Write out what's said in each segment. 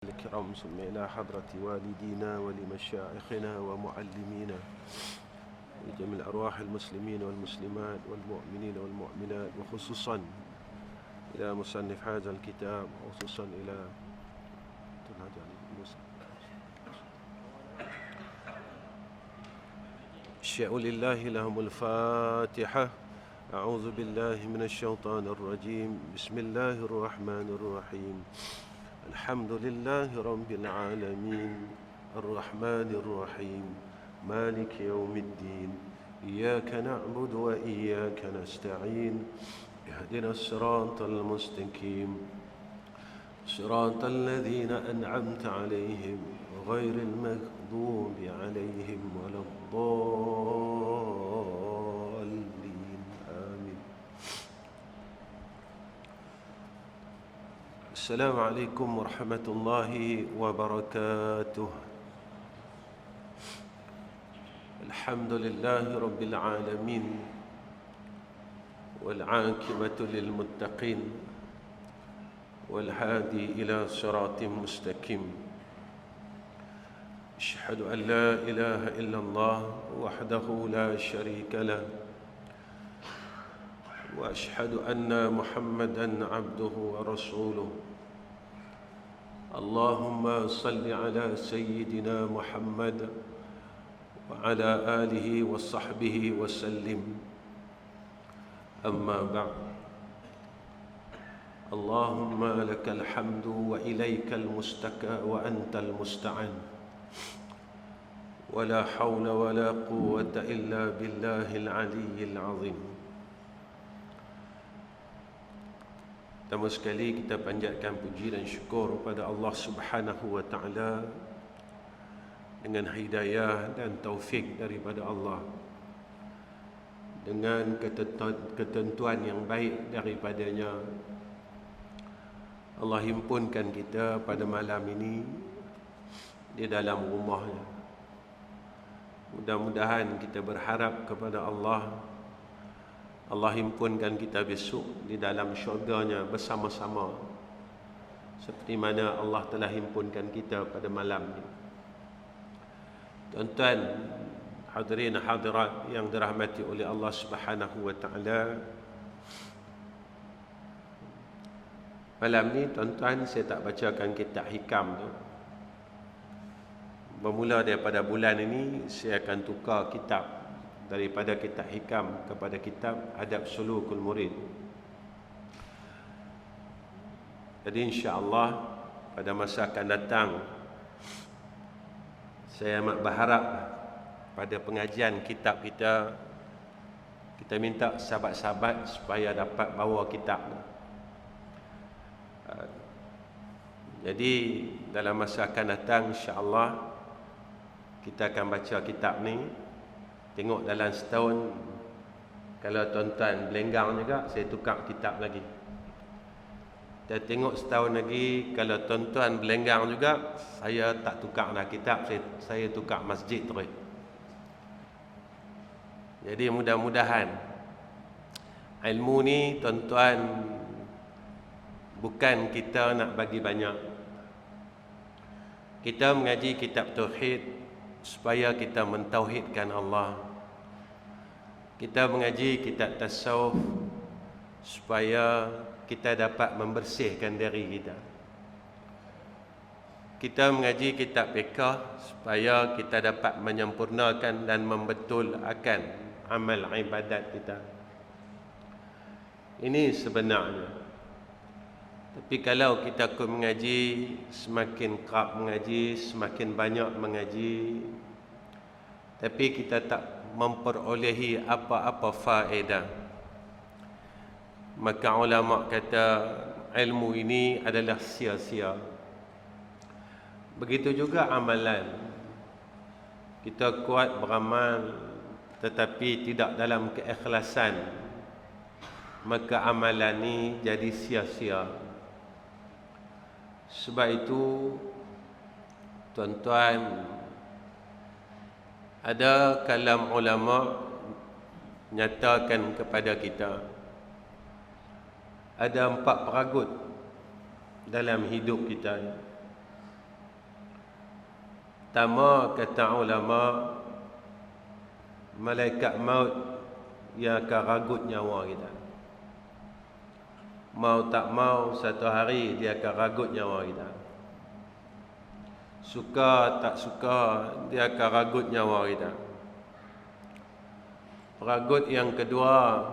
الكرام ثم إلى حضرة والدينا ولمشايخنا ومعلمينا ولجميع الأرواح المسلمين والمسلمات والمؤمنين والمؤمنات، وخصوصا إلى مصنف هذا الكتاب، وخصوصا إلى الشيء لله لهم الفاتحة. أعوذ بالله من الشيطان الرجيم. بسم الله الرحمن الرحيم. الحمد لله رب العالمين الرحمن الرحيم مالك يوم الدين إياك نعبد وإياك نستعين اهدنا الصراط المستقيم صراط الذين أنعمت عليهم غير المغضوب عليهم ولا الضالين آمين. السلام عليكم ورحمة الله وبركاته. الحمد لله رب العالمين والعاقبة للمتقين والهادي إلى صراط مستقيم. أشهد أن لا إله إلا الله وحده لا شريك له، وأشهد أن محمدًا عبده ورسوله. اللهم صل على سيدنا محمد وعلى آله وصحبه وسلم. أما بعد، اللهم لك الحمد وإليك المستكى وأنت المستعان، ولا حول ولا قوة إلا بالله العلي العظيم. Pertama sekali kita panjatkan puji dan syukur kepada Allah Subhanahu wa taala dengan hidayah dan taufik daripada Allah, dengan ketentuan yang baik daripadanya. Allah himpunkan kita pada malam ini di dalam rumahnya. Mudah-mudahan kita berharap kepada Allah himpunkan kita besok di dalam syurganya bersama-sama seperti mana Allah telah himpunkan kita pada malam ini. Tuan-tuan hadirin hadirat yang dirahmati oleh Allah Subhanahu wa taala, malam ni tuan-tuan saya tak bacakan kitab hikam tu. Bermula daripada bulan ini saya akan tukar kitab daripada kitab hikam kepada kitab Adab Sulukul Murid. Jadi insya-Allah pada masa akan datang saya amat berharap pada pengajian kitab kita minta sahabat-sahabat supaya dapat bawa kitab. Jadi dalam masa akan datang insya-Allah kita akan baca kitab ni. Tengok dalam setahun, kalau tuan-tuan belenggang juga, saya tukar kitab lagi. Dan tengok setahun lagi, kalau tuan-tuan belenggang juga, saya tak tukar dah kitab, saya tukar masjid terus. Jadi mudah-mudahan ilmu ni tuan-tuan bukan kita nak bagi banyak. Kita mengaji kitab tauhid supaya kita mentauhidkan Allah. Kita mengaji kitab tasawuf supaya kita dapat membersihkan diri kita. Kita mengaji kitab fiqh supaya kita dapat menyempurnakan dan membetulkan amal ibadat kita. Ini sebenarnya. Tapi kalau kita mengaji, semakin kerap mengaji, semakin banyak mengaji, tapi kita tak memperolehi apa-apa faedah, maka ulama kata ilmu ini adalah sia-sia. Begitu juga amalan. Kita kuat beramal tetapi tidak dalam keikhlasan, maka amalan ini jadi sia-sia. Sebab itu tuan-tuan, ada kalam ulama nyatakan kepada kita ada 4 peragut dalam hidup kita. Pertama, kata ulama, malaikat maut yang akan ragut nyawa kita. Mau tak mau, satu hari dia akan ragut nyawa kita. Suka tak suka, dia akan ragut nyawa kita. Ragut yang kedua,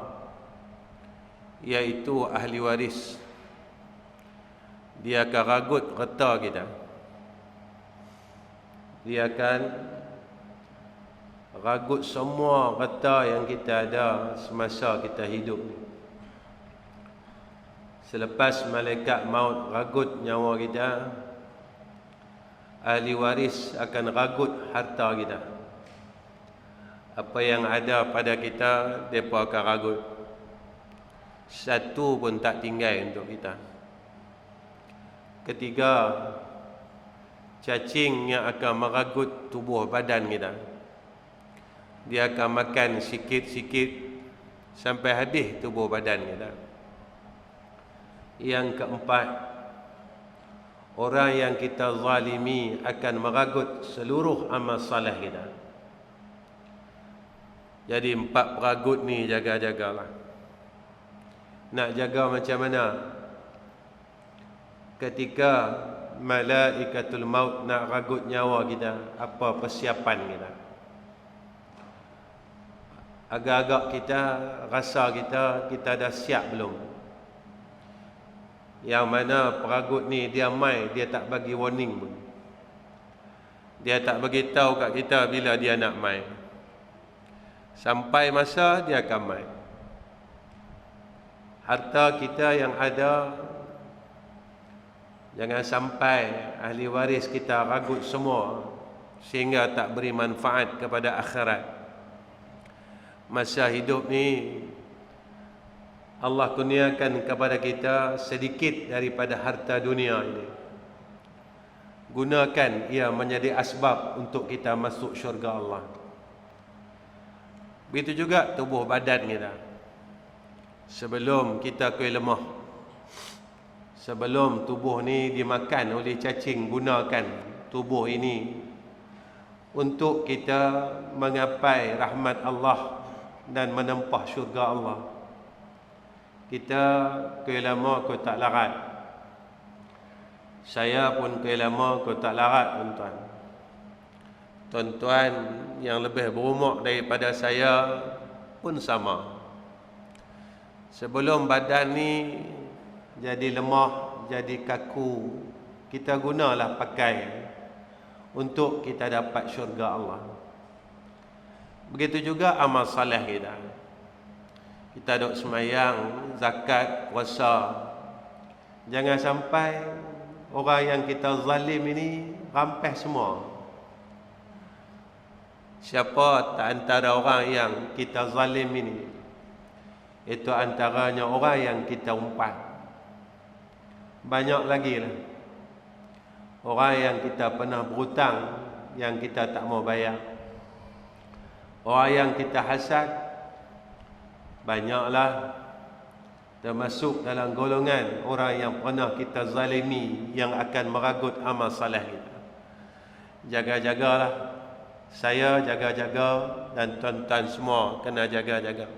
iaitu ahli waris. Dia akan ragut harta kita. Dia akan ragut semua harta yang kita ada semasa kita hidup ni. Selepas malaikat maut ragut nyawa kita, ahli waris akan ragut harta kita. Apa yang ada pada kita, mereka akan ragut. Satu pun tak tinggal untuk kita. Ketiga, cacing yang akan meragut tubuh badan kita. Dia akan makan sikit-sikit sampai habis tubuh badan kita. Yang keempat, orang yang kita zalimi akan meragut seluruh amal saleh kita. Jadi 4 peragut ni jaga-jagalah. Nak jaga macam mana? Ketika malaikatul maut nak ragut nyawa kita, apa persiapan kita? Agak-agak kita rasa kita dah siap belum? Yang mana peragut ni dia mai, dia tak bagi warning pun. Dia tak bagi tahu kat kita bila dia nak mai. Sampai masa dia akan mai. Harta kita yang ada, jangan sampai ahli waris kita ragut semua sehingga tak beri manfaat kepada akhirat. Masa hidup ni Allah kurniakan kepada kita sedikit daripada harta dunia ini. Gunakan ia menjadi asbab untuk kita masuk syurga Allah. Begitu juga tubuh badan kita. Sebelum kita kuih lemah, sebelum tubuh ni dimakan oleh cacing, gunakan tubuh ini untuk kita menggapai rahmat Allah dan menempah syurga Allah. Kita kuih lama kau tak larat. Saya pun kuih lama kau tak larat, tuan-tuan. Tuan-tuan yang lebih berumur daripada saya pun sama. Sebelum badan ni jadi lemah, jadi kaku, kita gunalah pakai untuk kita dapat syurga Allah. Begitu juga amal saleh kita. Kita duk semayang, zakat, puasa. Jangan sampai orang yang kita zalim ini rampas semua. Siapa tak antara orang yang kita zalim ini? Itu antaranya orang yang kita umpat. Banyak lagi lah. Orang yang kita pernah berhutang, yang kita tak mau bayar. Orang yang kita hasad, banyaklah. Termasuk dalam golongan orang yang pernah kita zalimi, yang akan meragut amal saleh kita. Jaga-jagalah. Saya jaga-jaga dan tuan-tuan semua kena jaga-jaga.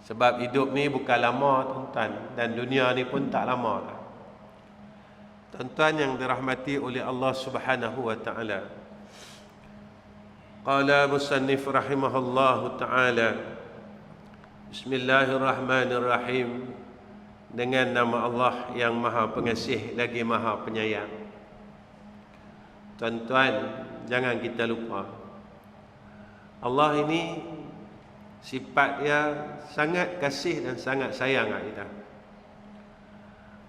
Sebab hidup ni bukan lama, tuan-tuan, dan dunia ni pun tak lama lah. Tuan-tuan yang dirahmati oleh Allah Subhanahu wa taala. Qala musannif rahimahullahu taala, Bismillahirrahmanirrahim. Dengan nama Allah yang Maha Pengasih lagi Maha Penyayang. Tuan-tuan, jangan kita lupa, Allah ini sifat dia sangat kasih dan sangat sayang kat kita.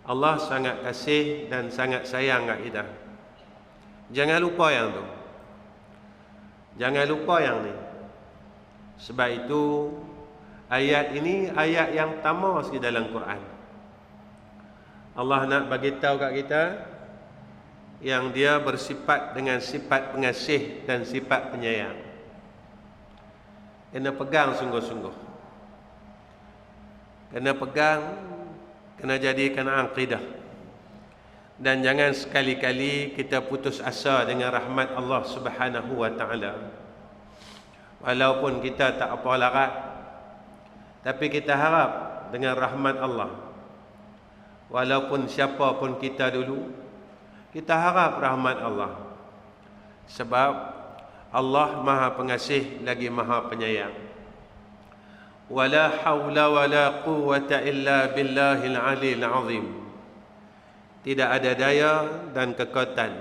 Allah sangat kasih dan sangat sayang kat kita. Jangan lupa yang tu. Jangan lupa yang ni. Sebab itu ayat ini ayat yang pertama sekali dalam Quran. Allah nak bagi tahu kat kita yang dia bersifat dengan sifat pengasih dan sifat penyayang. Kena pegang sungguh-sungguh. Kena pegang, kena jadikan akidah. Dan jangan sekali-kali kita putus asa dengan rahmat Allah Subhanahu wa taala. Walaupun kita tak apa larat, tapi kita harap dengan rahmat Allah. Walaupun siapa pun kita dulu, kita harap rahmat Allah. Sebab Allah Maha Pengasih lagi Maha Penyayang. Wala haula wala quwwata illa billahil aliyil azim. Tidak ada daya dan kekuatan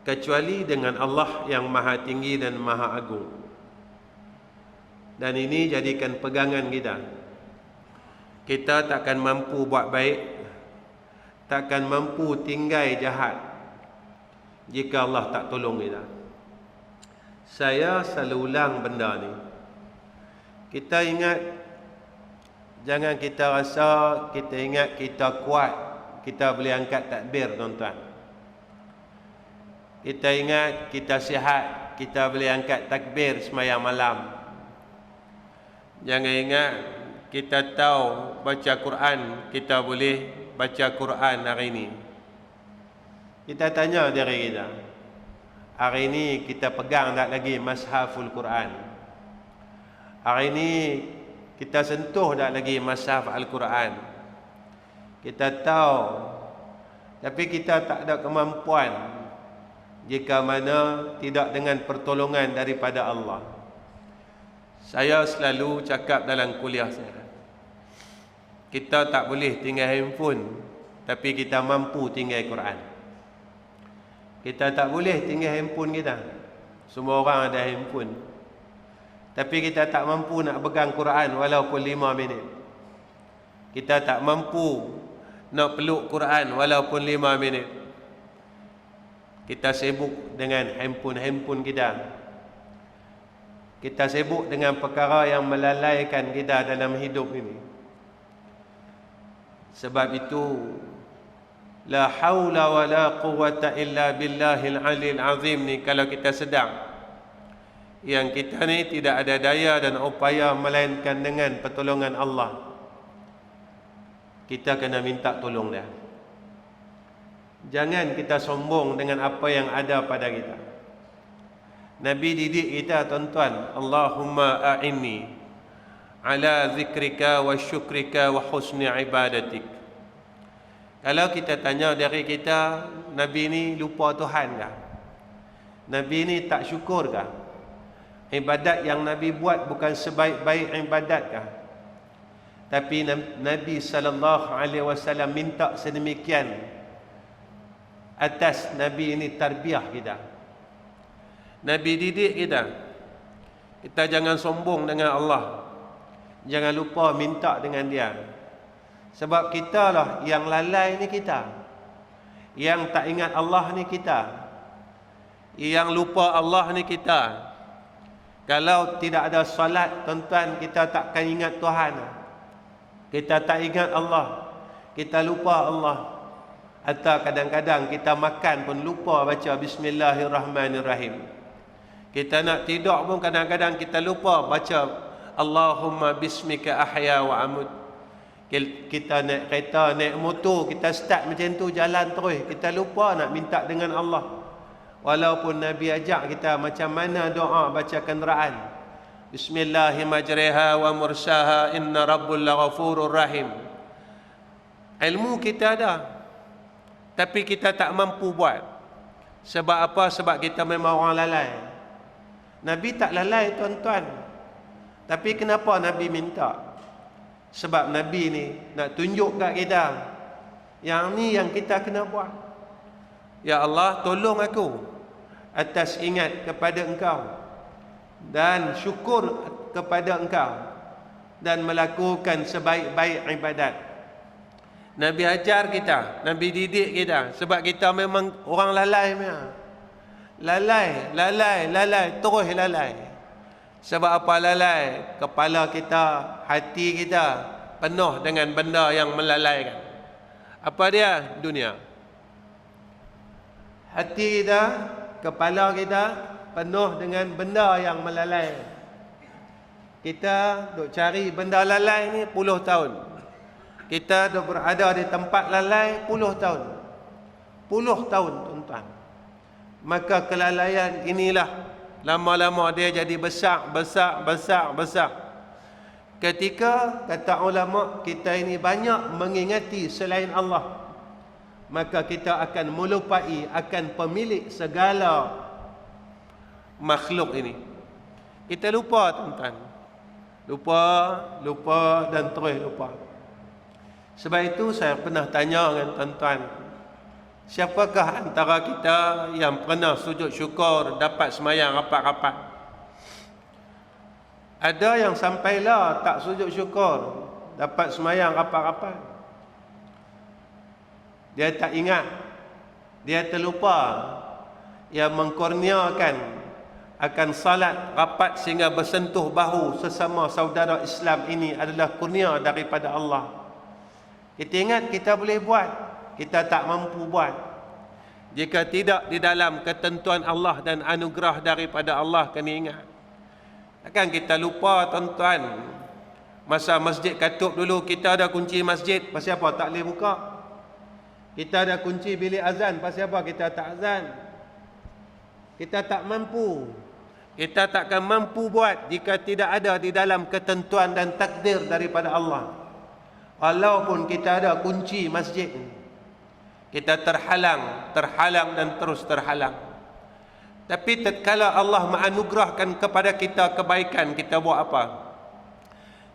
kecuali dengan Allah yang Maha Tinggi dan Maha Agung. Dan ini jadikan pegangan kita. Kita takkan mampu buat baik, takkan mampu tinggai jahat jika Allah tak tolong kita. Saya selalu ulang benda ni. Kita ingat, jangan kita rasa kita ingat kita kuat, kita boleh angkat takbir, tuan-tuan. Kita ingat kita sihat, kita boleh angkat takbir sembahyang malam. Jangan ingat kita tahu baca Quran, kita boleh baca Quran hari ini. Kita tanya diri kita, hari ini kita pegang tak lagi Mashaful Quran? Hari ini kita sentuh tak lagi Mashaf Al-Quran? Kita tahu, tapi kita tak ada kemampuan jika mana tidak dengan pertolongan daripada Allah. Saya selalu cakap dalam kuliah saya, kita tak boleh tinggal handphone, tapi kita mampu tinggal Quran. Kita tak boleh tinggal handphone kita. Semua orang ada handphone, tapi kita tak mampu nak pegang Quran walaupun 5 minit. Kita tak mampu nak peluk Quran walaupun 5 minit. Kita sibuk dengan handphone kita. Kita sibuk dengan perkara yang melalaikan kita dalam hidup ini. Sebab itu, la haula wa la quwwata illa billahil aliyil azim ni, kalau kita sedang yang kita ni tidak ada daya dan upaya melainkan dengan pertolongan Allah, kita kena minta tolong dia. Jangan kita sombong dengan apa yang ada pada kita. Nabi didik kita, tuan-tuan, Allahumma a'inni ala zikrika wa syukrika wa husni ibadatik. Kalau kita tanya dari kita, Nabi ni lupa Tuhan kah? Nabi ni tak syukur kah? Ibadat yang Nabi buat bukan sebaik-baik ibadat kah? Tapi Nabi SAW minta sedemikian atas Nabi ini tarbiyah kita. Nabi didik kita. Kita jangan sombong dengan Allah. Jangan lupa minta dengan dia. Sebab kita lah yang lalai ni kita. Yang tak ingat Allah ni kita. Yang lupa Allah ni kita. Kalau tidak ada salat, tuan-tuan, kita takkan ingat Tuhan. Kita tak ingat Allah. Kita lupa Allah. Atau kadang-kadang kita makan pun lupa baca Bismillahirrahmanirrahim. Kita nak tidur pun kadang-kadang kita lupa baca Allahumma bismika ahya wa amut. Kita naik kereta, naik motor, kita start macam tu, jalan terus, kita lupa nak minta dengan Allah. Walaupun Nabi ajak kita macam mana doa baca kenderaan. Bismillahirrahmanirrahim wa mursaha inna rabbul ghafurur rahim. Ilmu kita ada, tapi kita tak mampu buat. Sebab apa? Sebab kita memang orang lalai. Nabi tak lalai, tuan-tuan. Tapi kenapa Nabi minta? Sebab Nabi ni nak tunjuk kat kita, yang ni yang kita kena buat. Ya Allah, tolong aku atas ingat kepada Engkau dan syukur kepada Engkau dan melakukan sebaik-baik ibadat. Nabi ajar kita, Nabi didik kita, sebab kita memang orang lalai memang. Lalai, terus lalai. Sebab apa lalai? Kepala kita, hati kita penuh dengan benda yang melalaikan. Apa dia? Dunia. Hati kita, kepala kita penuh dengan benda yang melalai. Kita duk cari benda lalai ni puluh tahun. Kita duk berada di tempat lalai puluh tahun. puluh tahun tuan-tuan. Maka kelalaian inilah lama-lama dia jadi besar. Ketika kata ulama kita ini banyak mengingati selain Allah, maka kita akan melupai akan pemilik segala makhluk ini. Kita lupa tuan-tuan. Lupa dan terus lupa. Sebab itu saya pernah tanya dengan tuan-tuan, siapakah antara kita yang pernah sujud syukur dapat semayang rapat-rapat? Ada yang sampailah tak sujud syukur dapat semayang rapat-rapat. Dia tak ingat, dia terlupa yang mengkurniakan akan salat rapat sehingga bersentuh bahu sesama saudara Islam ini adalah kurnia daripada Allah. Kita ingat kita boleh buat, kita tak mampu buat. Jika tidak di dalam ketentuan Allah dan anugerah daripada Allah, kena ingat. Takkan kita lupa tuan-tuan, masa masjid Katup dulu kita ada kunci masjid, pasal apa tak boleh buka? Kita ada kunci bilik azan, pasal apa kita tak azan? Kita tak mampu. Kita takkan mampu buat jika tidak ada di dalam ketentuan dan takdir daripada Allah. Walaupun kita ada kunci masjid, kita terhalang dan terus terhalang. Tapi tatkala Allah menganugerahkan kepada kita kebaikan, kita buat apa?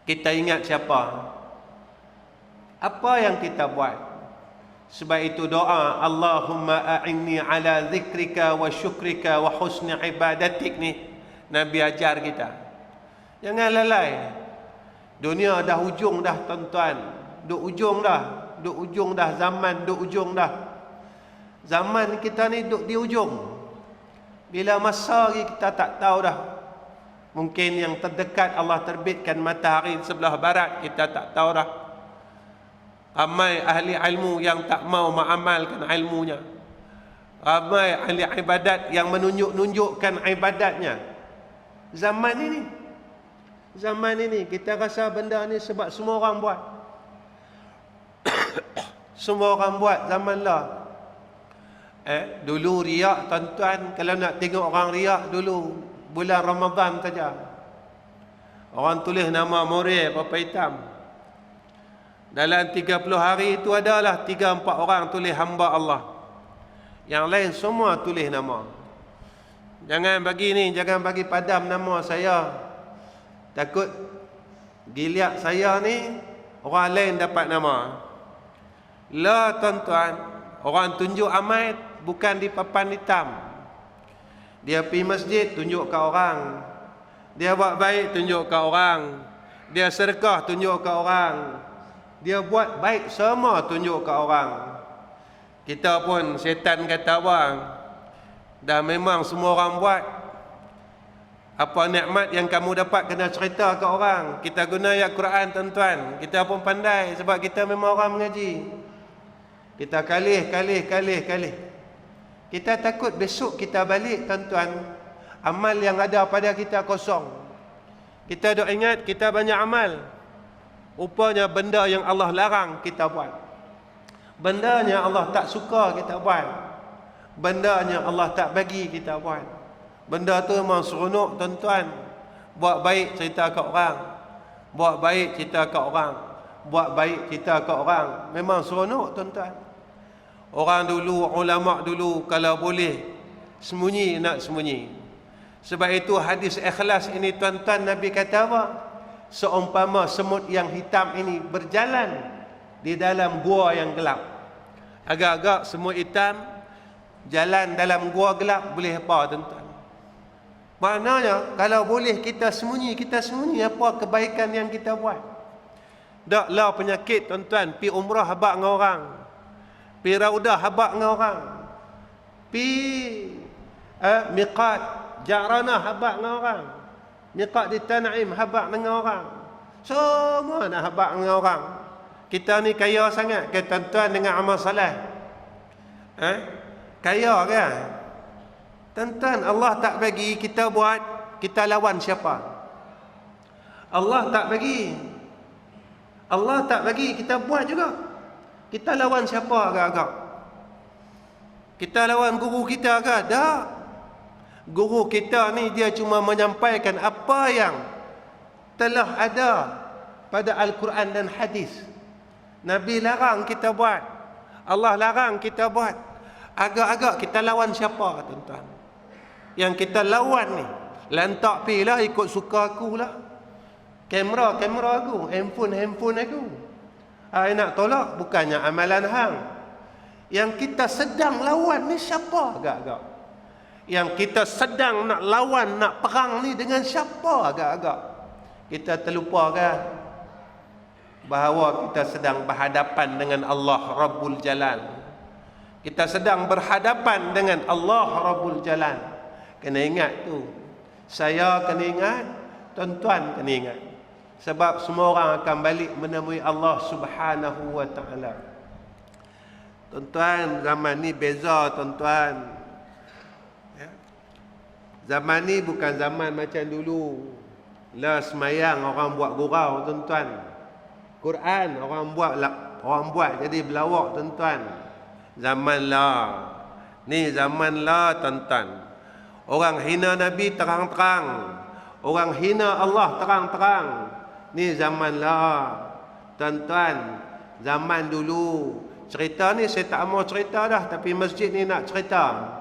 Kita ingat siapa? Apa yang kita buat? Sebab itu doa Allahumma a'inni ala zikrika wa syukrika wa husni ibadatik ni Nabi ajar kita. Jangan lalai. Dunia dah hujung dah tuan-tuan. Duk ujung dah zaman, duk ujung dah. Zaman kita ni duk di ujung. Bila masa lagi kita tak tahu dah. Mungkin yang terdekat Allah terbitkan matahari sebelah barat, kita tak tahu dah. Ramai ahli ilmu yang tak mau mengamalkan ilmunya. Ramai ahli ibadat yang menunjuk-nunjukkan ibadatnya. Zaman ini kita rasa benda ni sebab semua orang buat. Semua orang buat zaman lah. Dulu riak tuan-tuan, kalau nak tengok orang riak dulu bulan Ramadan saja. Orang tulis nama Murid berapa hitam. Dalam 30 hari itu adalah 3-4 orang tulis hamba Allah. Yang lain semua tulis nama. Jangan bagi padam nama saya. Takut giliak saya ni orang lain dapat nama. Lah tuan-tuan, orang tunjuk amal bukan di papan hitam. Dia pergi masjid tunjuk ke orang. Dia buat baik tunjuk ke orang. Dia sedekah tunjuk ke orang. Dia buat baik semua tunjuk ke orang. Kita pun syaitan kata bang, dah memang semua orang buat. Apa nikmat yang kamu dapat kena cerita ke orang. Kita guna ayat Quran tuan-tuan. Kita pun pandai sebab kita memang orang mengaji. Kita kalih. Kita takut besok kita balik tuan-tuan, amal yang ada pada kita kosong. Kita duk ingat kita banyak amal. Rupanya benda yang Allah larang kita buat. Benda yang Allah tak suka kita buat. Benda yang Allah tak bagi kita buat. Benda tu memang seronok tuan-tuan. Buat baik cerita ke orang. Buat baik cerita ke orang. Buat baik cerita ke orang. Memang seronok tuan-tuan. Orang dulu, ulama dulu kalau boleh sembunyi nak sembunyi. Sebab itu hadis ikhlas ini tuan-tuan, Nabi kata apa? Seumpama semut yang hitam ini berjalan di dalam gua yang gelap. Agak-agak semut hitam jalan dalam gua gelap, boleh apa tuan-tuan? Maknanya kalau boleh kita sembunyi apa kebaikan yang kita buat. Taklah penyakit tuan-tuan, pi umrah habaq dengan orang, pi raudah habaq dengan orang, pi miqat Ja'ranah habaq dengan orang, miqat di Tanaim habaq dengan orang. Semua nak habaq dengan orang. Kita ni kaya sangat ke tuan-tuan dengan amal salat? Kaya kan? Tuan-tuan, Allah tak bagi kita buat, kita lawan siapa? Allah tak bagi. Allah tak bagi, kita buat juga. Kita lawan siapa agak-agak? Kita lawan guru kita ke? Tak. Guru kita ni dia cuma menyampaikan apa yang telah ada pada Al-Quran dan hadis. Nabi larang kita buat, Allah larang kita buat. Agak-agak kita lawan siapa, tuan-tuan? Yang kita lawan ni lantak pi lah, ikut suka aku lah. Kamera aku, handphone aku. Nak tolak bukannya amalan hang. Yang kita sedang lawan ni siapa agak-agak? Yang kita sedang nak lawan, nak perang ni dengan siapa agak-agak? Kita terlupa kan bahawa kita sedang berhadapan dengan Allah Rabbul Jalal. Kita sedang berhadapan dengan Allah Rabbul Jalal. Kena ingat tu. Saya kena ingat, tuan-tuan kena ingat. Sebab semua orang akan balik menemui Allah Subhanahu wa ta'ala. Tuan-tuan, zaman ni beza, tuan-tuan. Ya. Zaman ni bukan zaman macam dulu. Lah semayang orang buat gurau, tuan-tuan. Quran orang buat jadi berlawak, tuan-tuan. Zaman lah. Ni zaman lah, tuan-tuan. Orang hina Nabi terang-terang. Orang hina Allah terang-terang. Ni zaman lah, tuan-tuan. Zaman dulu. Cerita ni saya tak mau cerita dah, tapi masjid ni nak cerita.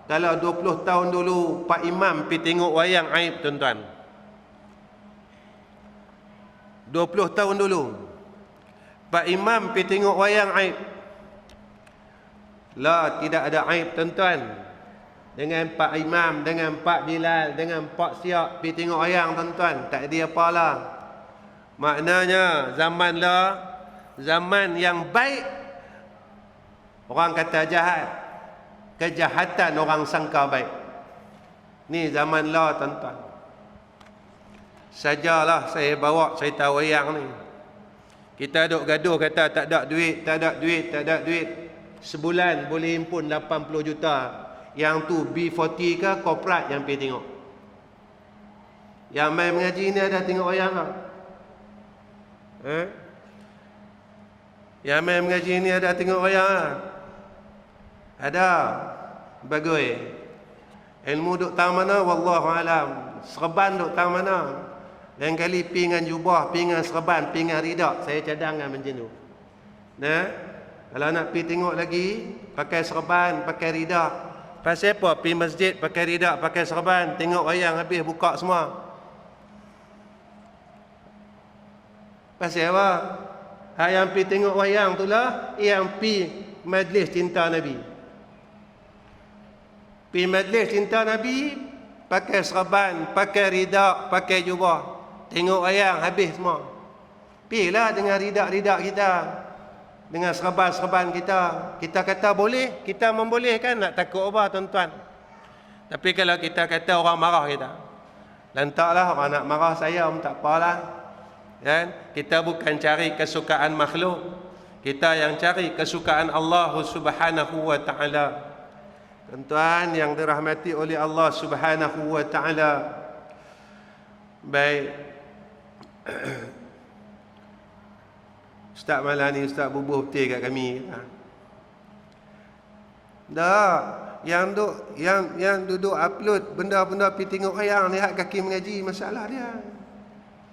Kalau 20 tahun dulu Pak Imam pergi tengok wayang aib, tuan-tuan. 20 tahun dulu Pak Imam pergi tengok wayang aib. Lah, tidak ada aib, tuan-tuan. Dengan Pak Imam, dengan Pak Bilal, dengan Pak Siap pergi tengok wayang, tuan-tuan. Tak ada apalah. Maknanya zaman lah, zaman yang baik. Orang kata jahat, kejahatan orang sangka baik. Ni zaman lah, tuan-tuan. Sajalah saya bawa cerita wayang ni. Kita duk gaduh kata tak ada duit. Sebulan boleh himpun 80 juta. Yang tu B40 ke korporat yang pergi tengok. Yang main mengaji ni ada tengok wayang tak? Yang main mengaji ni ada tengok wayang tak? Ada. Bagus. Ilmu duk tang mana? Wallahu alam. Serban duk tang mana? Lain kali pi dengan jubah, pi dengan serban, pi dengan ridak. Saya cadangkan macam tu. Nah, kalau nak pi tengok lagi, pakai serban, pakai ridak. Pasal apa? Pi masjid pakai ridak, pakai serban, tengok wayang habis buka semua. Pasal apa? Yang pi tengok wayang tu lah yang pi majlis cinta Nabi. Pi majlis cinta Nabi, pakai serban, pakai ridak, pakai jubah. Tengok wayang habis semua. Pilah dengan ridak-ridak kita, dengan serban-serban kita. Kita kata boleh, kita membolehkan, nak takut apa, tuan-tuan? Tapi kalau kita kata orang marah kita, lantaklah orang nak marah saya, tak apalah. Kan? Kita bukan cari kesukaan makhluk. Kita yang cari kesukaan Allah Subhanahu wa ta'ala. Tuan-tuan yang dirahmati oleh Allah Subhanahu wa ta'ala. Baik. Ustaz malam ni Ustaz bubuh betul kat kami. Dah, yang duduk upload benda-benda pergi tengok wayang, lihat kaki mengaji, masalah dia.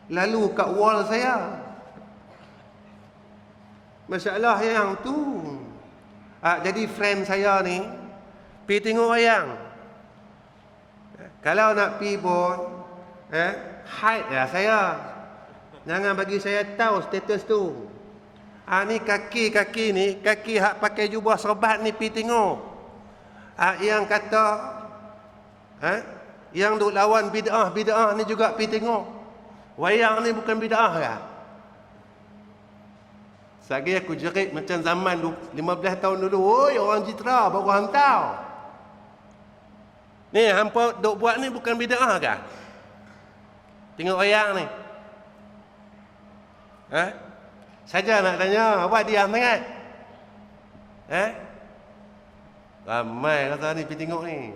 Lalu kat wall saya. Masalah yang tu. Jadi friend saya ni pergi tengok wayang. Kalau nak pergi pun hide lah saya. Jangan bagi saya tahu status tu. Ni kaki ni, kaki hak pakai jubah serban ni pergi tengok. Yang kata yang duk lawan bid'ah ni juga pergi tengok. Wayang ni bukan bid'ah ke? Sagi aku jerit macam zaman 15 tahun dulu. Oi, orang Jitra baru hantar. Ni hampa duk buat ni bukan bid'ah ke? Tengok wayang ni. Saja nak tanya, apa diam sangat? Ramai kata ni pergi tengok ni.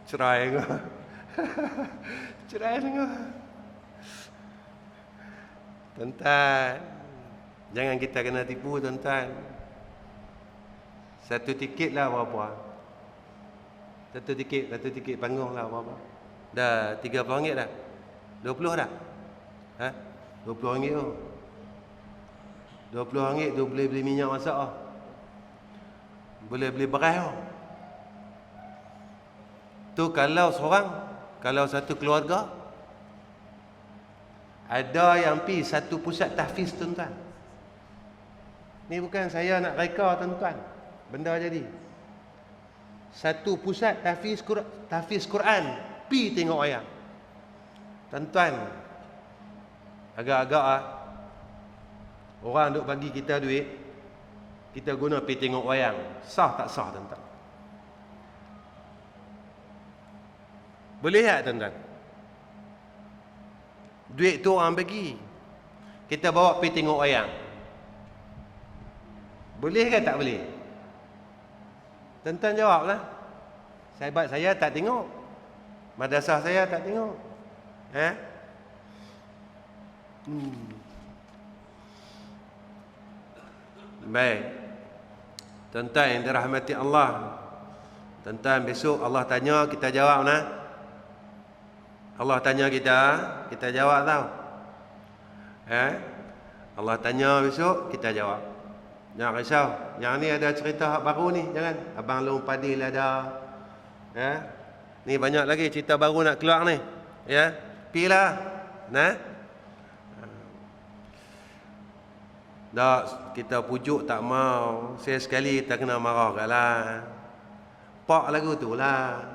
Cerai ke? Cerai tengok. Tuan-tuan, jangan kita kena tipu, tuan-tuan. Satu tiket lah berapa? Satu tiket panggung lah berapa? Dah RM30 dah. 20 dah. Ha? RM20 tu. RM20 tu boleh beli minyak masak ah. Boleh beli beras ah. Tu kalau seorang, kalau satu keluarga ada yang pi satu pusat tahfiz tuan-tuan. Ni bukan saya nak reka tuan-tuan. Benda jadi. Satu pusat tahfiz Quran pi tengok wayang. Tuan-tuan, agak-agak orang duk bagi kita duit, kita guna pi tengok wayang. Sah tak sah tuan-tuan? Boleh tak tuan-tuan? Duit tu orang bagi, kita bawa pi tengok wayang. Boleh ke tak boleh? Tuan-tuan jawablah. Sahabat saya tak tengok, madrasah saya tak tengok. Baik. Tuan-tuan yang dirahmati Allah, tuan-tuan besok Allah tanya, kita jawab nah. Allah tanya kita jawab tau. Allah tanya besok, kita jawab. Jangan risau. Yang ni ada cerita hak baru ni, jangan. Abang Long Padil ada. Ni banyak lagi cerita baru nak keluar ni. Ya. Pilah. Nah. Dak kita pujuk tak mau. Saya sekali tak kena marah kaklah. Pak lagu tu lah.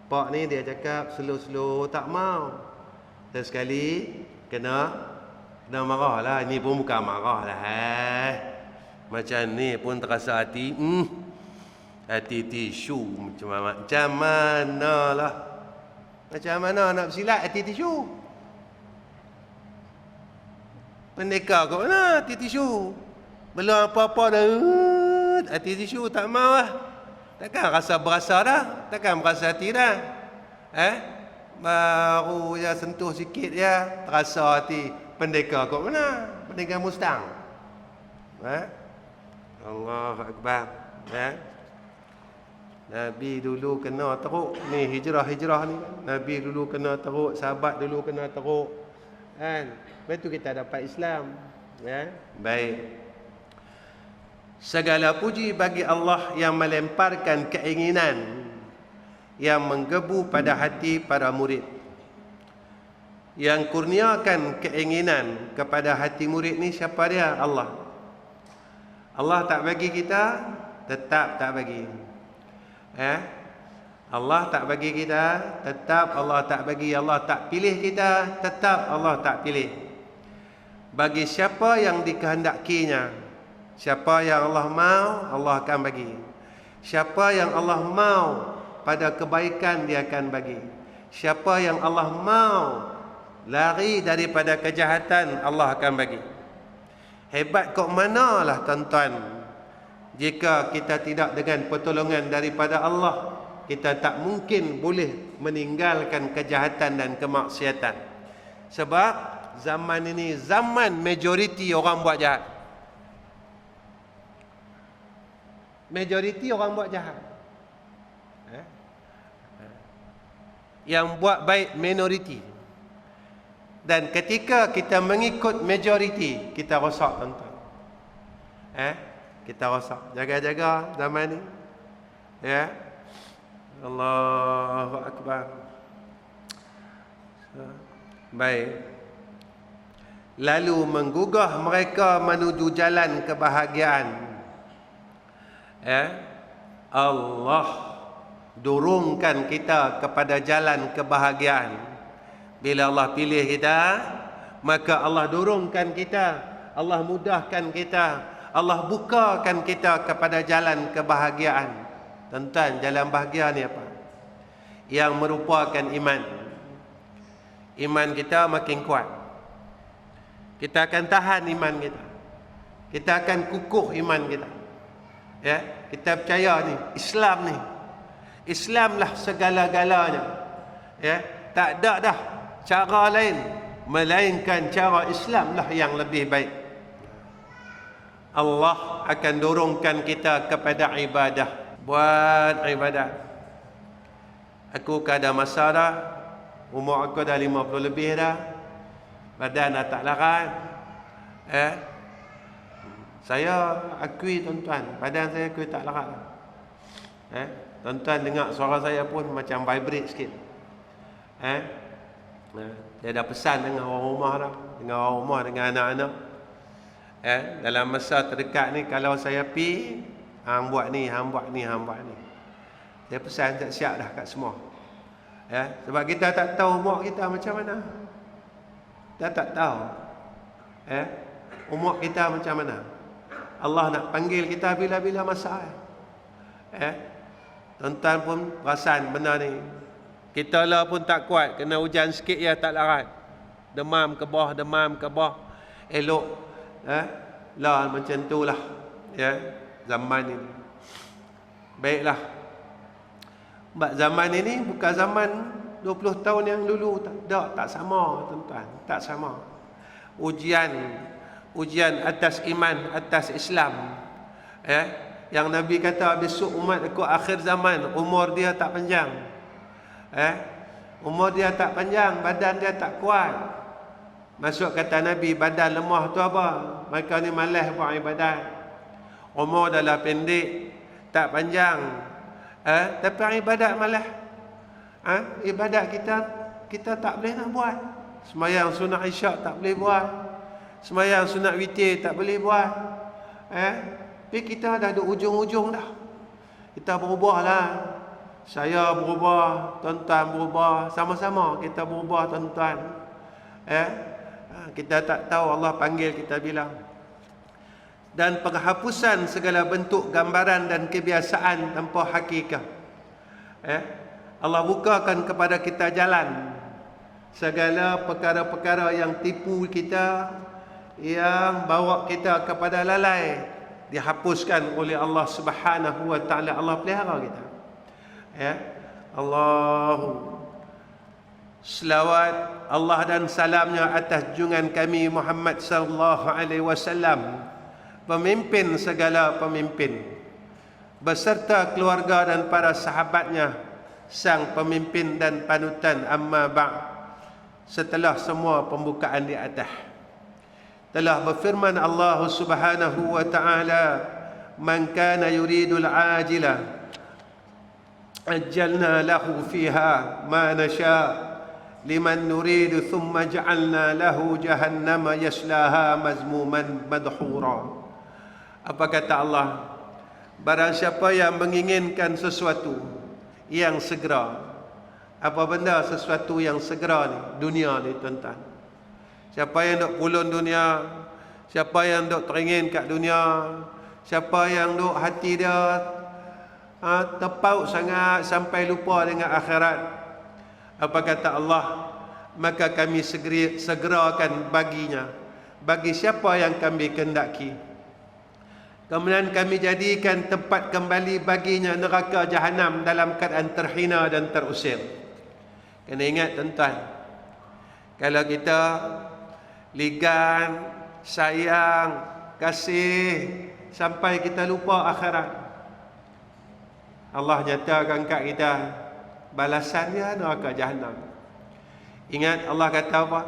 Pak ni dia cakap slow-slow tak mau. Dan sekali kena marah lah. Ini pun bukan marah lah. Macam ni pun terasa hati. Hati tisu macam mana lah. Macam mana nak bersilat hati tisu? Pendekar kat mana hati tisu? Belum apa-apa dah. Hati tisu tak mau lah. Takkan rasa berasa dah. Takkan berasa hati dah. Baru je sentuh sikit je terasa hati. Pendekar kat mana? Pendekar Mustang. Allahu Akbar. Nabi dulu kena teruk. Ni hijrah ni. Nabi dulu kena teruk. Sahabat dulu kena teruk. Lepas tu kita dapat Islam. Baik. Segala puji bagi Allah yang melemparkan keinginan yang menggebu pada hati para murid, yang kurniakan keinginan kepada hati murid ni. Siapa dia? Allah. Allah tak bagi kita, tetap tak bagi. Allah tak bagi kita, tetap Allah tak bagi. Allah tak pilih kita, tetap Allah tak pilih. Bagi siapa yang dikehendakinya, siapa yang Allah mau, Allah akan bagi. Siapa yang Allah mau pada kebaikan, dia akan bagi. Siapa yang Allah mau lari daripada kejahatan, Allah akan bagi. Hebat kok manalah tuan-tuan, jika kita tidak dengan pertolongan daripada Allah, kita tak mungkin boleh meninggalkan kejahatan dan kemaksiatan. Sebab zaman ini zaman majoriti orang buat jahat. Majoriti orang buat jahat. Yang buat baik minoriti. Dan ketika kita mengikut majoriti, kita rosak tuan-tuan. Kita rosak. Jaga-jaga zaman ni. Allahu Akbar. Baik. Lalu menggugah mereka menuju jalan kebahagiaan. Allah dorongkan kita kepada jalan kebahagiaan. Bila Allah pilih kita, maka Allah dorongkan kita, Allah mudahkan kita, Allah bukakan kita kepada jalan kebahagiaan. Tuan-tuan, jalan bahagia ni apa? Yang merupakan iman. Iman kita makin kuat, kita akan tahan iman kita. Kita akan kukuh iman kita. Kita percaya ni, Islam ni, Islamlah segala-galanya. Tak ada dah cara lain melainkan cara Islamlah yang lebih baik. Allah akan dorongkan kita kepada ibadah. Buat ibadat. Aku ada masa dah, umur aku dah 50 lebih dah, badan dah tak larat. Saya akui tuan-tuan, badan saya akui tak larat. Tuan-tuan dengar suara saya pun macam vibrate sikit. Dia dah pesan dengan orang rumah dah, dengan orang rumah, dengan anak-anak. Dalam masa terdekat ni kalau saya pi, hang buat ni, hang buat ni, hang buat ni. Dia pesan siap-siap dah kat semua. Sebab kita tak tahu umur kita macam mana. Kita tak tahu. Umur kita macam mana. Allah nak panggil kita bila-bila masa. Tuan-tuan pun perasan benda ni. Kita lah pun tak kuat, kena hujan sikit ya tak larat. Demam ke bawah. Elok lah macam tu lah zaman ini. Baiklah. Sebab zaman ini bukan zaman 20 tahun yang dulu. Tak sama tuan-tuan, tak sama. Ujian atas iman, atas Islam. Yang Nabi kata besok umat aku akhir zaman, umur dia tak panjang. Umur dia tak panjang, badan dia tak kuat. Masuk kata Nabi, badan lemah tu apa? Mereka ni malas buat ibadat. Umur dah pendek, tak panjang. Tapi ibadat malas. Ibadat kita tak boleh nak buat. Sembahyang sunat isyak tak boleh buat. Sembahyang sunat witir tak boleh buat. Tapi kita dah duduk ujung-ujung dah. Kita berubah lah. Saya berubah, tuan-tuan berubah, sama-sama kita berubah tuan-tuan. Kita tak tahu Allah panggil kita bila. Dan penghapusan segala bentuk gambaran dan kebiasaan tanpa hakikat. Allah bukakan kepada kita jalan. Segala perkara-perkara yang tipu kita, yang bawa kita kepada lalai, dihapuskan oleh Allah Subhanahu wa taala. Allah pelihara kita. Allahu selawat Allah dan salamnya atas junjungan kami Muhammad sallallahu alaihi wasallam, pemimpin segala pemimpin, beserta keluarga dan para sahabatnya, sang pemimpin dan panutan. Amma ba'd. Setelah semua pembukaan di atas, telah berfirman Allah Subhanahu wa taala, man kana yuridul ajila ajjalna lahu fiha ma nasha liman nuridu thumma ja'alna lahu jahannama yaslaha mazmuman madhura. Apa kata Allah? Barang siapa yang menginginkan sesuatu yang segera. Apa benda sesuatu yang segera ni? Dunia ni tuan-tuan. Siapa yang duk pulun dunia, siapa yang duk teringin kat dunia, siapa yang duk hati dia terpaut sangat sampai lupa dengan akhirat. Apa kata Allah? Maka kami segerakan baginya, bagi siapa yang kami kehendaki. Kemudian kami jadikan tempat kembali baginya neraka jahanam dalam keadaan terhina dan terusir. Kena ingat tuan-tuan, kalau kita ligan, sayang, kasih sampai kita lupa akhirat, Allah nyatakan kat kita balasannya neraka jahanam. Ingat Allah kata apa?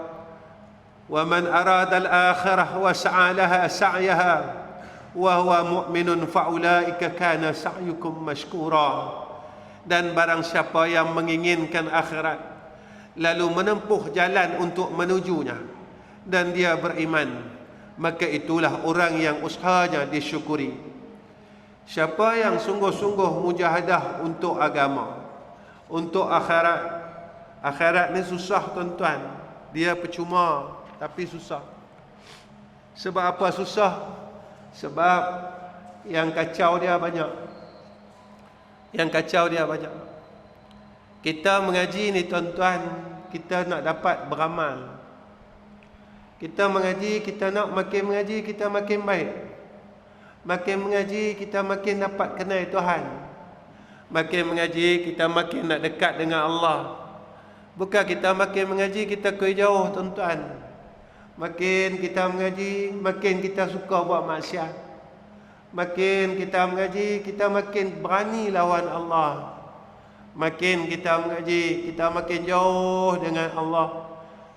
Wa man arada al-akhirah wa sa'a laha sa'yaha wa huwa mu'minun fa ulaika kana sa'yukum mashkura. Dan barang siapa yang menginginkan akhirat lalu menempuh jalan untuk menujunya dan dia beriman, maka itulah orang yang usahanya disyukuri. Siapa yang sungguh-sungguh mujahadah untuk agama, untuk akhirat. Akhirat ni susah tuan-tuan. Dia percuma tapi susah. Sebab apa susah? Sebab yang kacau dia banyak. Yang kacau dia banyak. Kita mengaji ni tuan-tuan, kita nak dapat beramal. Kita mengaji, kita nak makin mengaji, kita makin baik. Makin mengaji, kita makin dapat kenal Tuhan. Makin mengaji, kita makin nak dekat dengan Allah. Bukan kita makin mengaji, kita ke jauh tuan-tuan. Makin kita mengaji, makin kita suka buat maksiat. Makin kita mengaji, kita makin berani lawan Allah. Makin kita mengaji, kita makin jauh dengan Allah.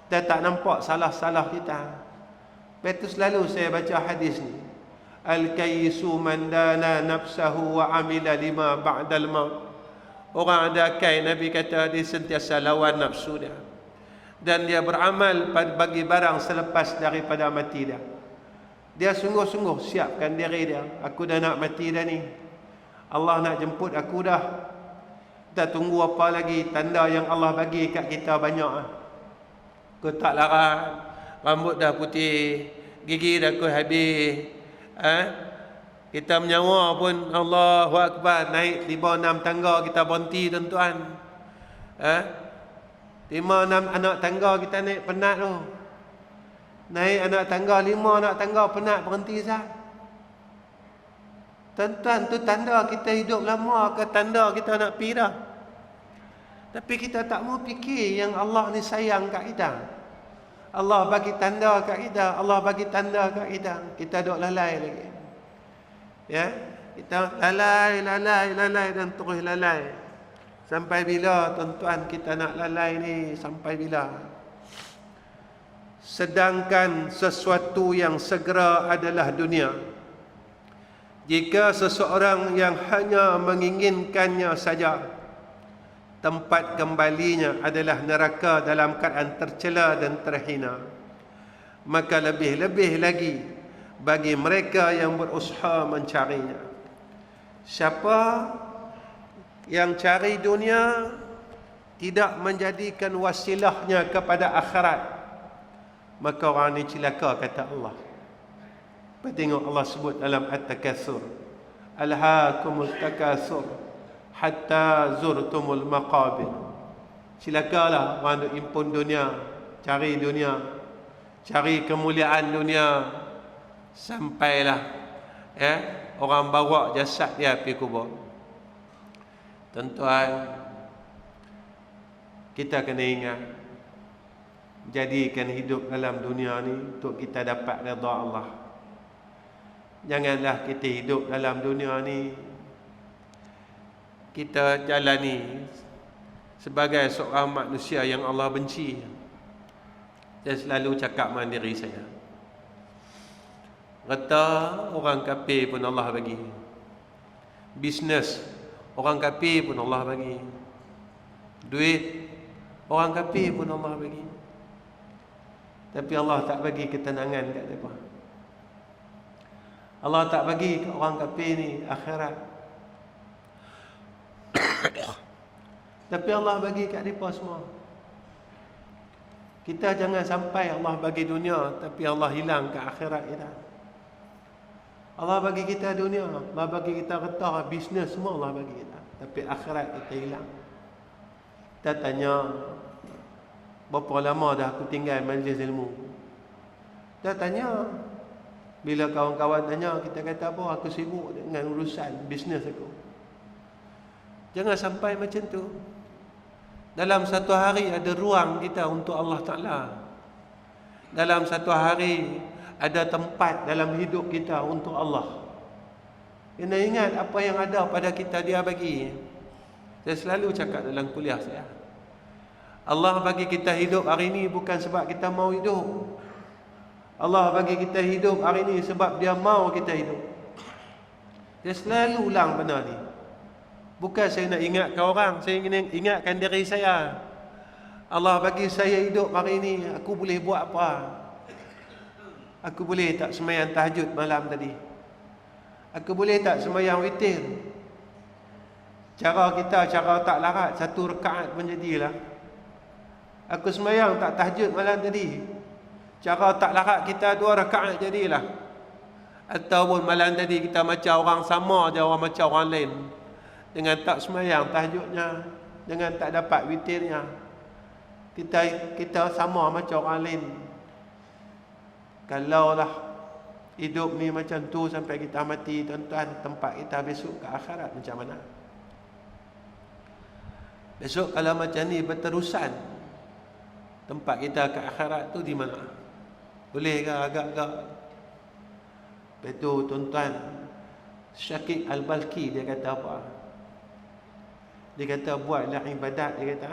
Kita tak nampak salah-salah kita. Betul, selalu saya baca hadis ni. Al-kayyisu man dana nafsahu wa amila lima ba'dal maut. Orang ada akal, Nabi kata, dia sentiasa lawan nafsu dia. Dan dia beramal bagi barang selepas daripada mati dia. Dia sungguh-sungguh siapkan diri dia. Aku dah nak mati dah ni. Allah nak jemput aku dah. Kita tunggu apa lagi? Tanda yang Allah bagi kat kita banyak. Aku tak larat, rambut dah putih, gigi dah aku habis. Kita menyawa pun Allahu Akbar, naik 5-6 tangga kita berhenti tuan-tuan. 5-6 anak tangga kita naik penat tu. Naik anak tangga 5 anak tangga penat berhenti sah. Tuan-tuan, tu tanda kita hidup lama ke tanda kita nak pergi dah? Tapi kita tak mau fikir yang Allah ni sayang kat kita. Allah bagi tanda kat kita, Allah bagi tanda kat kita. Kita duk lalai lagi. Ya, kita lalai dan terus lalai. Sampai bila tuan-tuan kita nak lalai ni? Sampai bila? Sedangkan sesuatu yang segera adalah dunia. Jika seseorang yang hanya menginginkannya saja, tempat kembalinya adalah neraka dalam keadaan tercela dan terhina, maka lebih-lebih lagi bagi mereka yang berusaha mencarinya. Siapa yang cari dunia tidak menjadikan wasilahnya kepada akhirat, maka orang ni celaka, kata Allah. Tengok Allah sebut dalam At-Takatsur, alhaakumut takatsur hatta zurtumul maqabir. Celakalah orang duk impun dunia, cari dunia, cari kemuliaan dunia, sampailah orang bawa jasad dia pergi kubur. Tuan-tuan, kita kena ingat, jadikan hidup dalam dunia ni untuk kita dapat redha Allah. Janganlah kita hidup dalam dunia ni kita jalani sebagai seorang manusia yang Allah benci. Saya selalu cakap dengan diri saya, kata orang kafir pun Allah bagi, bisnes orang kafir pun Allah bagi, duit orang kafir pun Allah bagi. Tapi Allah tak bagi ketenangan kat mereka. Allah tak bagi kat orang kafir ni akhirat. Tapi Allah bagi kat mereka semua. Kita jangan sampai Allah bagi dunia tapi Allah hilang kat akhirat kita. Allah bagi kita dunia, Allah bagi kita harta, bisnes, semua Allah bagi kita. Tapi akhirat kita hilang. Kita tanya, berapa lama dah aku tinggal majlis ilmu? Kita tanya, bila kawan-kawan tanya, kita kata apa? Aku sibuk dengan urusan bisnes aku. Jangan sampai macam tu. Dalam satu hari ada ruang kita untuk Allah Ta'ala. Dalam satu hari ada tempat dalam hidup kita untuk Allah. Kena ingat apa yang ada pada kita dia bagi. Saya selalu cakap dalam kuliah saya, Allah bagi kita hidup hari ini bukan sebab kita mau hidup. Allah bagi kita hidup hari ini sebab dia mau kita hidup. Dia selalu ulang benda ni. Bukan saya nak ingatkan orang, saya ingin ingatkan diri saya. Allah bagi saya hidup hari ini, aku boleh buat apa? Aku boleh tak sembahyang tahajud malam tadi? Aku boleh tak sembahyang witir? Cara kita, cara tak larat, 1 rakaat pun jadilah. Aku sembahyang tak tahajud malam tadi, cara tak larat kita 2 rakaat jadilah. Ataupun malam tadi kita macam orang sama je, orang macam orang lain, dengan tak sembahyang tahajudnya, dengan tak dapat witirnya. Kita sama macam orang lain. Kalaulah hidup ni macam tu sampai kita mati, tuan-tuan, tempat kita besok ke akhirat macam mana? Besok kalau macam ni berterusan, tempat kita ke akhirat tu di mana? Boleh ke agak-agak? Betul tuan-tuan, Syakib Al-Balki dia kata apa? Dia kata buatlah ibadat, dia kata.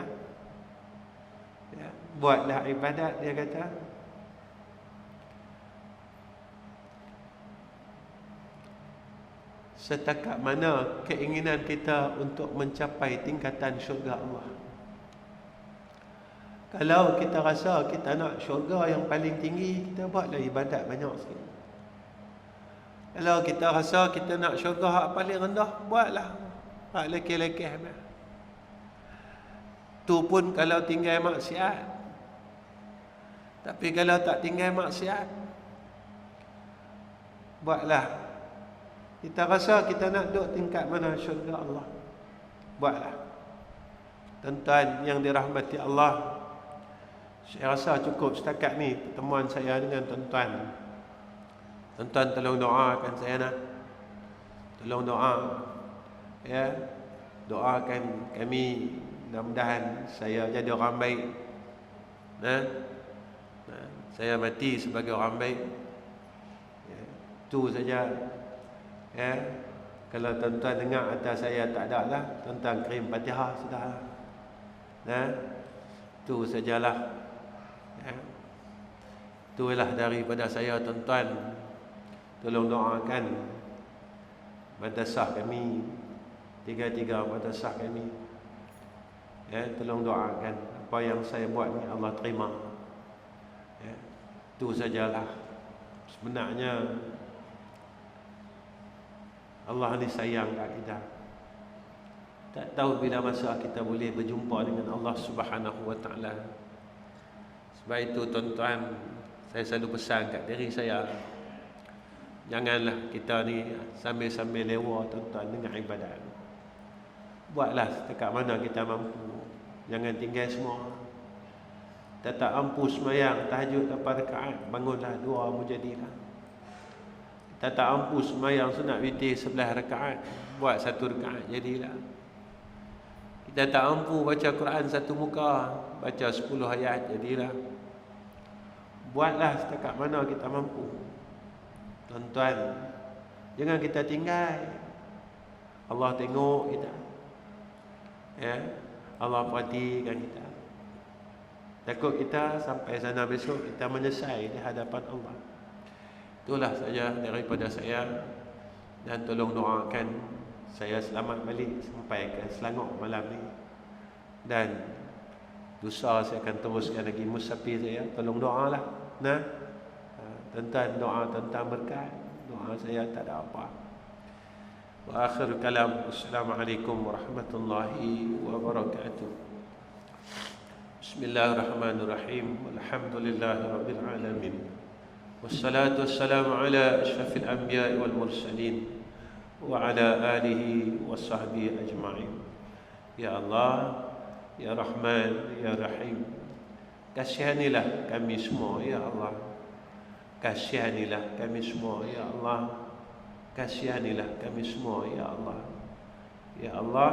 Ya, buatlah ibadat, dia kata. Setakat mana keinginan kita untuk mencapai tingkatan syurga Allah. Kalau kita rasa kita nak syurga yang paling tinggi, kita buatlah ibadat banyak sikit. Kalau kita rasa kita nak syurga yang paling rendah, buatlah hak lekeh-lekeh. Tu pun kalau tinggal maksiat. Tapi kalau tak tinggal maksiat, buatlah. Kita rasa kita nak duduk tingkat mana syurga Allah, buatlah. Tuan-tuan yang dirahmati Allah, saya rasa cukup setakat ni pertemuan saya dengan tuan-tuan. Tuan-tuan tolong doakan saya nak. Tolong doa. Ya. Doakan kami, mudah-mudahan saya jadi orang baik. Saya mati sebagai orang baik. Ya. Tu saja. Ya. Kalau tuan-tuan dengar atas saya tak ada lah, tuan-tuan kirim Fatihah sudah. Tu sajalah. Ya. Itulah daripada saya, tuan-tuan. Tolong doakan madrasah kami, tiga-tiga madrasah kami. Ya, tolong doakan apa yang saya buat ni Allah terima. Ya. Itu sajalah. Sebenarnya Allah ni sayang kat kita. Tak tahu bila masa kita boleh berjumpa dengan Allah Subhanahu wa taala. Sebab itu tuan-tuan, saya selalu pesan kat diri saya, janganlah kita ni sambil-sambil lewa tuan-tuan dengan ibadat. Buatlah setakat mana kita mampu. Jangan tinggal semua. Kita tak mampu sembahyang tahajud 8 rakaat, bangunlah 2 mujadilah. Kita tak mampu sembahyang sunat witir 11 rakaat, buat 1 rakaat jadilah. Kita tak mampu baca Quran 1 muka, baca 10 ayat jadilah. Buatlah setakat mana kita mampu. Tuan-tuan, jangan kita tinggal. Allah tengok kita. Ya, Allah perhatikan kita. Takut kita sampai sana besok kita menyesal di hadapan Allah. Itulah saja daripada saya. Dan tolong doakan saya selamat balik sampai ke Selangor malam ni. Dan dosa saya akan teruskan lagi musafir saya. Tolong doalah. Tuan-tuan doa tentang berkat. Doa saya tak ada apa. Wa akhir kalam. Assalamualaikum warahmatullahi wabarakatuh. Bismillahirrahmanirrahim. Alhamdulillahirabbil alamin. Wassalatu wassalamu ala asyrafil anbiya'i wal mursalin wa ala alihi wa sahbihi ajma'in. Ya Allah, Ya Rahman, Ya Rahim, kasihanilah kami semua, Ya Allah. Kasihanilah kami semua, Ya Allah. Kasihanilah kami semua, Ya Allah. Ya Allah,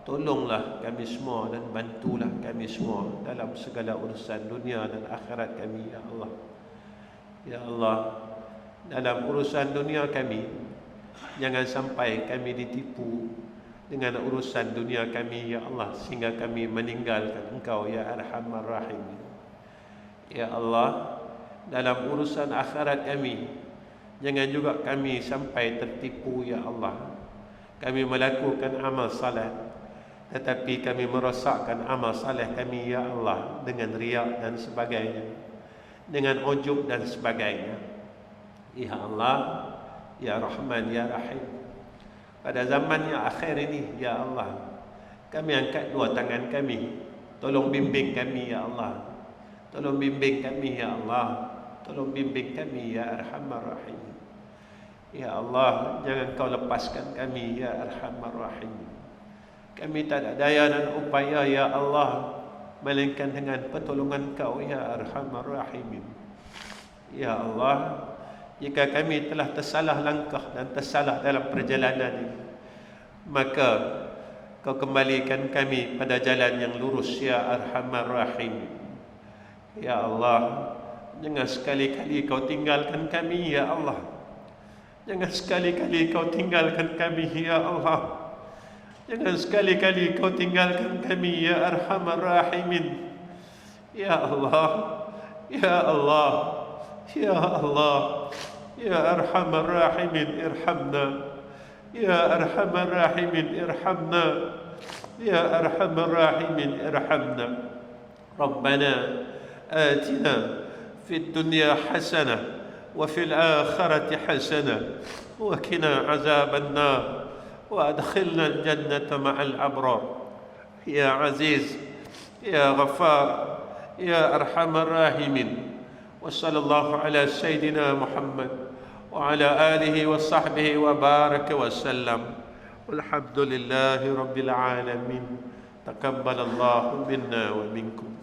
tolonglah kami semua dan bantulah kami semua dalam segala urusan dunia dan akhirat kami, Ya Allah. Ya Allah, dalam urusan dunia kami, jangan sampai kami ditipu dengan urusan dunia kami, Ya Allah, sehingga kami meninggalkan Engkau, Ya Arhamar Rahim. Ya Allah, dalam urusan akhirat kami, jangan juga kami sampai tertipu, Ya Allah. Kami melakukan amal salat, tetapi kami merosakkan amal salat kami, Ya Allah, dengan riak dan sebagainya, dengan ujub dan sebagainya. Ya Allah, Ya Rahman, Ya Rahim, pada zaman yang akhir ini, Ya Allah, kami angkat 2 tangan kami. Tolong bimbing kami, Ya Allah. Tolong bimbing kami, Ya Allah. Tolong bimbing kami, Ya Arhamar Rahim. Ya Allah, jangan Kau lepaskan kami, Ya Arhamar Rahim. Kami tak ada daya dan upaya, Ya Allah, melainkan dengan pertolongan Kau, Ya Arhamar Rahim. Ya Allah, jika kami telah tersalah langkah dan tersalah dalam perjalanan ini, maka Kau kembalikan kami pada jalan yang lurus, Ya Arhamar Rahim. Ya Allah, jangan sekali-kali Kau tinggalkan kami, Ya Allah. Jangan sekali-kali kau tinggalkan kami, ya Allah. Jangan sekali-kali kau tinggalkan kami, ya Arhamar Rahimin. Ya Allah, ya Allah, ya Allah, ya Arhamar Rahimin, irhamna. Ya Arhamar Rahimin, irhamna. Ya Arhamar Rahimin, irhamna. Rabbana آتنا في الدنيا حسنة وفي الآخرة حسنة وقنا عذاب النار وأدخلنا الجنة مع الأبرار. يا عزيز، يا غفار، يا أرحم الراحمين. وصلى الله على سيدنا محمد وعلى آله وصحبه وبارك وسلم، والحمد لله رب العالمين. تقبل الله منا ومنكم.